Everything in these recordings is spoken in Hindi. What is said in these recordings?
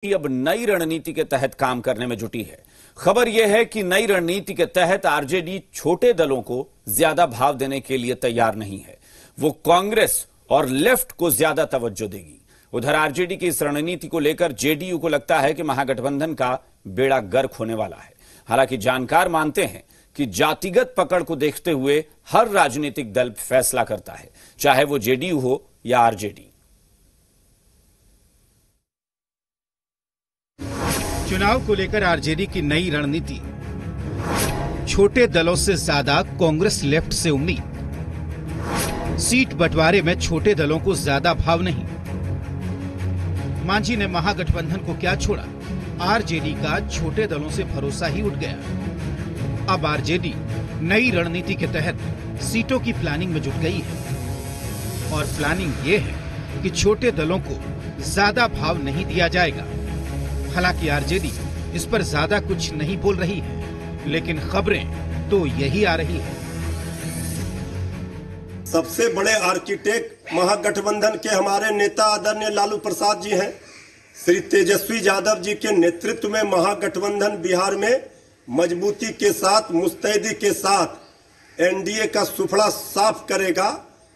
अब नई रणनीति के तहत काम करने में जुटी है। खबर यह है कि नई रणनीति के तहत आरजेडी छोटे दलों को ज्यादा भाव देने के लिए तैयार नहीं है। वो कांग्रेस और लेफ्ट को ज्यादा तवज्जो देगी। उधर आरजेडी की इस रणनीति को लेकर जेडीयू को लगता है कि महागठबंधन का बेड़ा गर्क होने वाला है। हालांकि जानकार मानते हैं कि जातिगत पकड़ को देखते हुए हर राजनीतिक दल फैसला करता है, चाहे वो जेडीयू हो या आरजेडी। चुनाव को लेकर आरजेडी की नई रणनीति, छोटे दलों से ज्यादा कांग्रेस लेफ्ट से उम्मीद। सीट बंटवारे में छोटे दलों को ज्यादा भाव नहीं। मांझी ने महागठबंधन को क्या छोड़ा, आरजेडी का छोटे दलों से भरोसा ही उठ गया। अब आरजेडी नई रणनीति के तहत सीटों की प्लानिंग में जुट गई है और प्लानिंग ये है कि छोटे दलों को ज्यादा भाव नहीं दिया जाएगा। हालांकि आरजेडी इस पर ज्यादा कुछ नहीं बोल रही है, लेकिन खबरें तो यही आ रही है। सबसे बड़े आर्किटेक्ट महागठबंधन के हमारे नेता आदरणीय लालू प्रसाद जी हैं। श्री तेजस्वी यादव जी के नेतृत्व में महागठबंधन बिहार में मजबूती के साथ, मुस्तैदी के साथ एनडीए का सुफड़ा साफ करेगा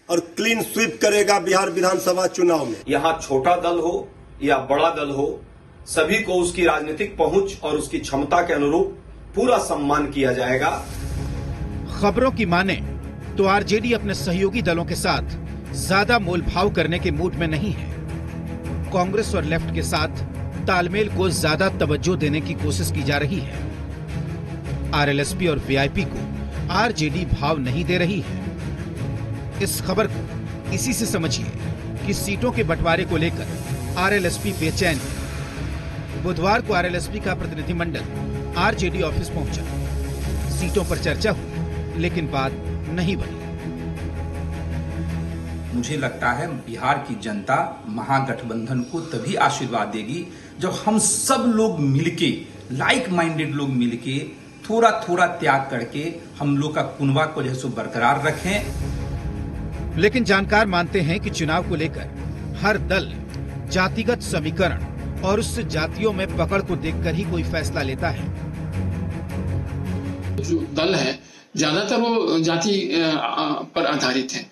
और क्लीन स्वीप करेगा बिहार विधानसभा चुनाव में। यहाँ छोटा दल हो या बड़ा दल हो, सभी को उसकी राजनीतिक पहुंच और उसकी क्षमता के अनुरूप पूरा सम्मान किया जाएगा। खबरों की माने तो आरजेडी अपने सहयोगी दलों के साथ ज्यादा मोलभाव करने के मूड में नहीं है। कांग्रेस और लेफ्ट के साथ तालमेल को ज्यादा तवज्जो देने की कोशिश की जा रही है। आरएलएसपी और वीआईपी को आरजेडी भाव नहीं दे रही है। इस खबर को इसी से समझिए कि सीटों के बंटवारे को लेकर आरएलएसपी बेचैन है। बुधवार को आरएलएसपी का प्रतिनिधिमंडल आरजेडी ऑफिस पहुंचा। सीटों पर चर्चा हुई, लेकिन बात नहीं बनी। मुझे लगता है बिहार की जनता महागठबंधन को तभी आशीर्वाद देगी जब हम सब लोग मिलके, लाइक माइंडेड लोग मिलके थोड़ा थोड़ा त्याग करके हम लोग का कुनबा को जैसे बरकरार रखें। लेकिन जानकार मानते हैं कि चुनाव को लेकर हर दल जातिगत समीकरण और उस जातियों में पकड़ को देखकर ही कोई फैसला लेता है। जो दल है ज्यादातर वो जाति पर आधारित है।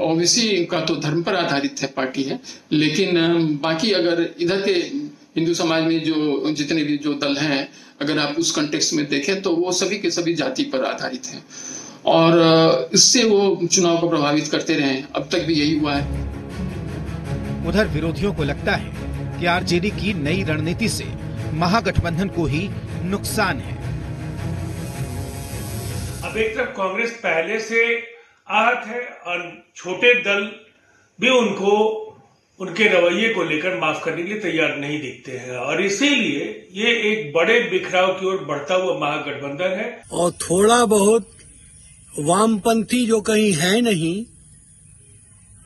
ओबीसी का तो धर्म पर आधारित है पार्टी है, लेकिन बाकी अगर इधर के हिंदू समाज में जो जितने भी जो दल हैं, अगर आप उस कंटेक्स्ट में देखें तो वो सभी के सभी जाति पर आधारित हैं और इससे वो चुनाव को प्रभावित करते रहे। अब तक भी यही हुआ है। उधर विरोधियों को लगता है कि आरजेडी की नई रणनीति से महागठबंधन को ही नुकसान है। अब एक तरफ कांग्रेस पहले से आहत है और छोटे दल भी उनको उनके रवैये को लेकर माफ करने के लिए तैयार नहीं दिखते हैं और इसीलिए ये एक बड़े बिखराव की ओर बढ़ता हुआ महागठबंधन है। और थोड़ा बहुत वामपंथी जो कहीं है नहीं,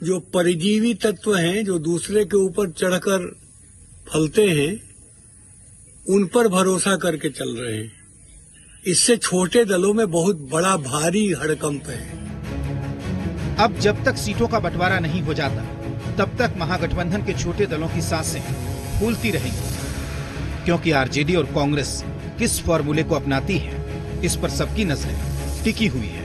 जो परिजीवी तत्व हैं, जो दूसरे के ऊपर चढ़कर फलते हैं, उन पर भरोसा करके चल रहे हैं। इससे छोटे दलों में बहुत बड़ा भारी हड़कंप है। अब जब तक सीटों का बंटवारा नहीं हो जाता, तब तक महागठबंधन के छोटे दलों की सांसें फूलती रहेंगी, क्योंकि आरजेडी और कांग्रेस किस फॉर्मूले को अपनाती है, इस पर सबकी नजरें टिकी हुई है।